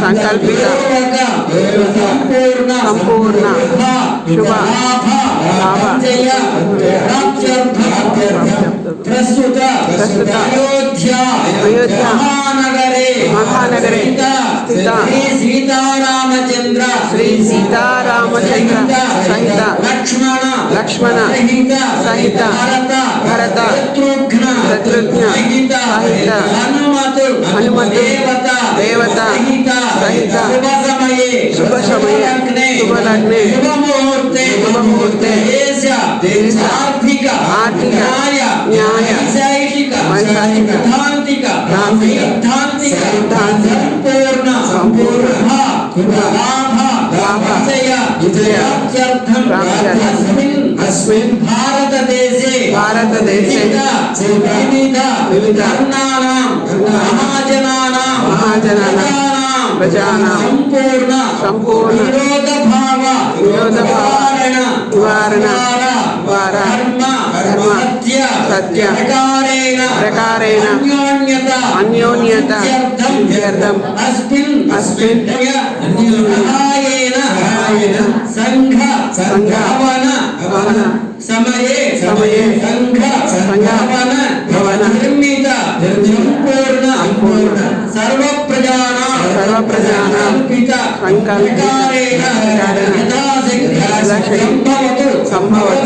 संकल्पित संपूर्ण శుభ లాభ ప్రస్తుత అయోధ్య మహానగరే స్థిత శ్రీ సీతారామచంద్ర సహిత లక్ష్మణ సహిత భరత శత్రుఘ్న సహిత హనుమతు దేవత సహిత శుభ సమయ శుభలగ్నే శుభముహూర్తే ఆర్థిక న్యాయ వైశాఖిక సంపూర్ణ లాభ విజయ అస్మిన్ భారతదేశే వివిధ మహాజనానాం ప్రజానాం సంపూర్ణ విరోధభావ నివారణ ద్వారా సత్య ప్రకారేణ అన్యోన్యత అస్మిన్ సంఘ భవన సమయే సంఘ భవన నిర్మిత సంపూర్ణ సర్వప్రజానాం సంకల్పిత సంభవతు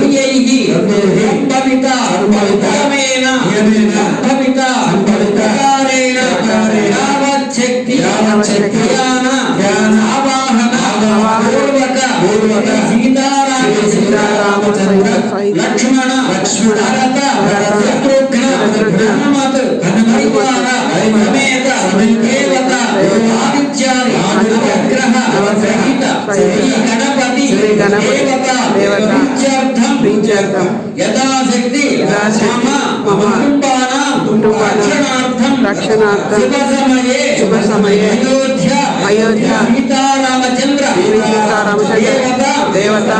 లక్ష్మణ శ్రీ గణపతి దేవత ప్రీత్యర్థం యథాశక్తి రక్షణార్థం శుభ సమయే అయోధ్య సీతారామచంద్ర దేవత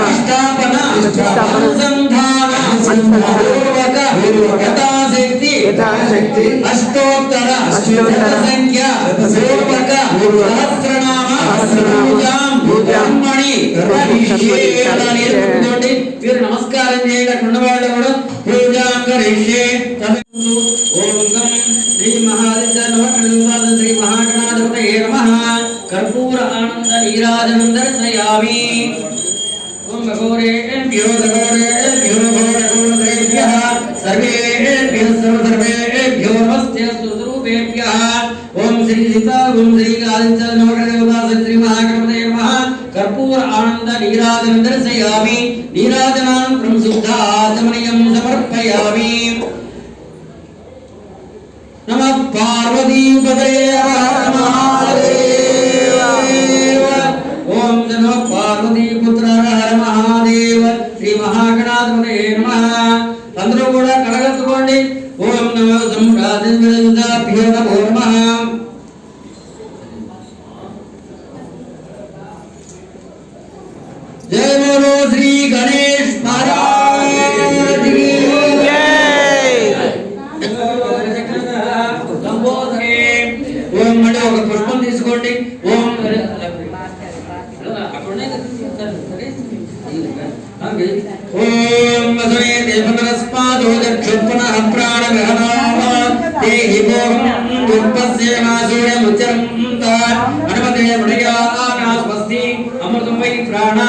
యథాశక్తి అష్టోత్తర సంఖ్య మీరు నమస్కారం చేయకుండా వాళ్ళు కూడా పూజాం కరిష్యే. ఓం గం శ్రీ శ్రీ మహాగణాధిపతయే నమః. కర్పూర ఆనంద నీరాజనం దర్శయామి. ఓం ఘోరేభ్యో ఘోరేభ్యో సర్వేభ్యో సర్వేభ్యో నమస్తేస్తు రూపేభ్యః. ఓం శ్రీ సీతా ఓం శ్రీ ఆదిత్య నవగ్రహదేవతా శ్రీ మహాగణపతయే నమః. కర్పూర ఆనంద నీరాజనం దర్శయామి. నీరాజనానంతరం శుద్ధాచమనీయం సమర్పయామి. నమః పార్వతీపతయే ఓం నమః పార్వతీపుత్ర హర మహాదేవ. శ్రీ మహాగణాధిపతయే నమః. అందరూ కూడా కడగట్టుకోండి. ఓం నమో సంప్రాదిభ్యో నమో నమః. జయ బోలో శ్రీ గణేష్ మహారాజ్ కీ జై. ఓం మళ్ళీ ఒక పుష్పం తీసుకోండి. ఓం ఓం మధురే దేవనస్పాదో దక్షుపనః ప్రాణగ్రహణాః దేహి భోగం దుర్పస్యేమాసూయ ముచ్చరంత హనుమతే మణయానా స్వస్తి. అమృతం వై ప్రాణ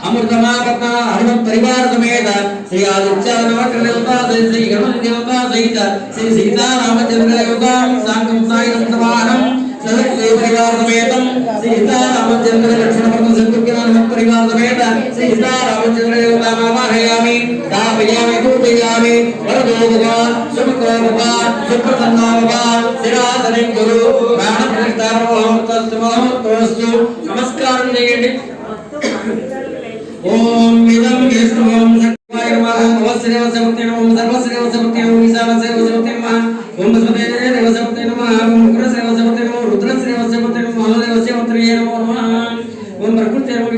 అమృతమాపత్న హనుమత్ పరివార సమేత శ్రీ ఆదిత్య నవగ్రహదేవతా శ్రీ గణపతి దేవతా సహిత శ్రీ సీతారామచంద్ర దేవతా సాంగం సాయిరం సమానం పరివార సమేతం సీతారామచంద్ర లక్ష్మణ శత్రుఘ్న పరివార సమేత సీతారామచంద్ర దేవతామావాహయామి. స్థాపయామి పూజయామి. వరదో భగవాన్ శుభకో భగవాన్ సుప్రసన్నో భగవాన్ స్థిరాసనం గురు ప్రాణప్రతిష్ఠాస్తు. నమస్కారం చేయండి. ఓం ఇదం విష్ణుం సర్వాయ నమః. అవశ్రేవ సమతే నమః. సర్వశ్రేవ సమతే నమః. ఈశానశ్రేవ సమతే నమః. ఓం బృహస్పతేదేవ సమతే నమః. ఓం ఉగ్రశ్రేవ సమతే నమః. రుద్రశ్రేవ సమతే నమః. మహాదేవ సమతే నమో నమః. ఓం ప్రకృతి నమః.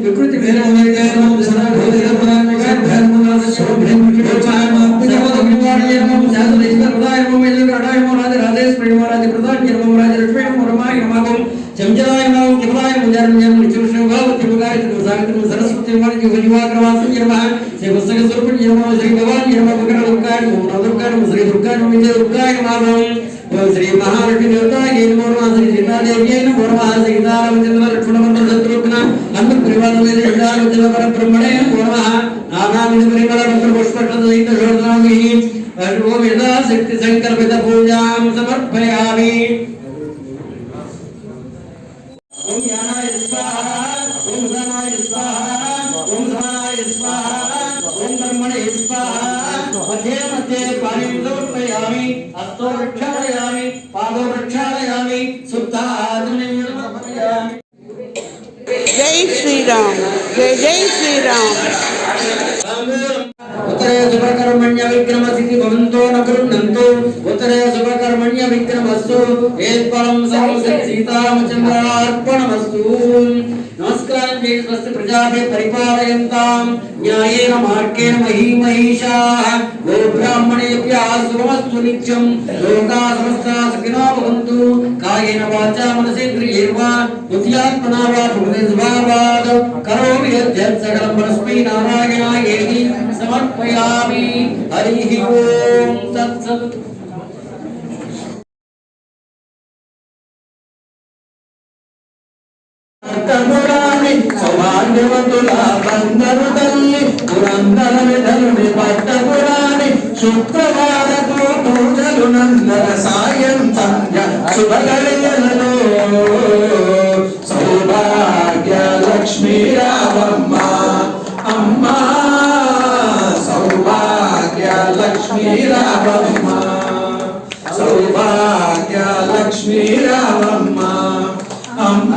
వికృతి సరస్వతి దివాకరవాసం నమః శ్రీ పుస్తక స్వరూపిణి నమః శ్రీ భవాని నమః మకర దుర్గాయ నమః దుర్గాయ నమః శ్రీ దుర్గాయ నమః విజయ దుర్గాయ నమః ఓం శ్రీ మహాలక్ష్మి దేవతాయ నమః శ్రీ సీతాదేవ్యై నమః సీతారామచంద్ర లక్ష్మణ మంత్ర శత్రుఘ్న హనుమ పరివారమే సీతారామచంద్ర పరబ్రహ్మణే నమః నానావిధ పరిమళ మంత్ర పుష్పకృత సహిత షోడశామి ఓం యదా శక్తి సంకల్పిత పూజాం సమర్పయామి ఓం యానాయ స్వాహా ఓం సనాయ స్వాహా ఓం సమానాయ స్వాహా ఓం బ్రహ్మణే స్వాహా మధ్యే మధ్యే పాణిం సమర్పయామి హస్తో ప్రక్షాళయామి పాదో ప్రక్షాళయామి సుప్తాదునిం సమర్పయామి జై శ్రీరామ్ జై శ్రీరామ్ ఉత్తరే శుభకర్మణ్య విక్రమ సిద్ధి భవంతో న గృహ్ణంతు ఉత్తరే శుభకర్మణ్య విక్రమస్తు ఏత్ఫలం సర్వసిద్ధి సీతారామచంద్రార్పణమస్తు నమస్కారం చేసి స్వస్తి ప్రజాభి పరిపాలయంతాం న్యాయేన మార్గేణ మహీమహీషాః గో బ్రాహ్మణేభ్యः శుభమస్తు నిత్యం లోకాः సమస్తాः సుఖినో భవంతు కాయేన వాచా మనసేంద్రియైర్వా బుద్ధ్యాత్మనా వా ప్రకృతి స్వభావాత్ కరోమి యద్యత్ సకలం పరస్మై నారాయణాయేతి సమర్పయామి హరి ఓం తత్సత్ సౌభాగ్యవంతుల బందరు తల్లి పురందర విధలుని పట్టపురాణి శుక్రవారపు పూజలు నందర సాయం సంధ్య శుభగడియలలో సౌభాగ్య లక్ష్మీ రామమ్మ అమ్మ సౌభాగ్య లక్ష్మీ రామమ్మ సౌభాగ్య లక్ష్మీ రామమ్మ అమ్మ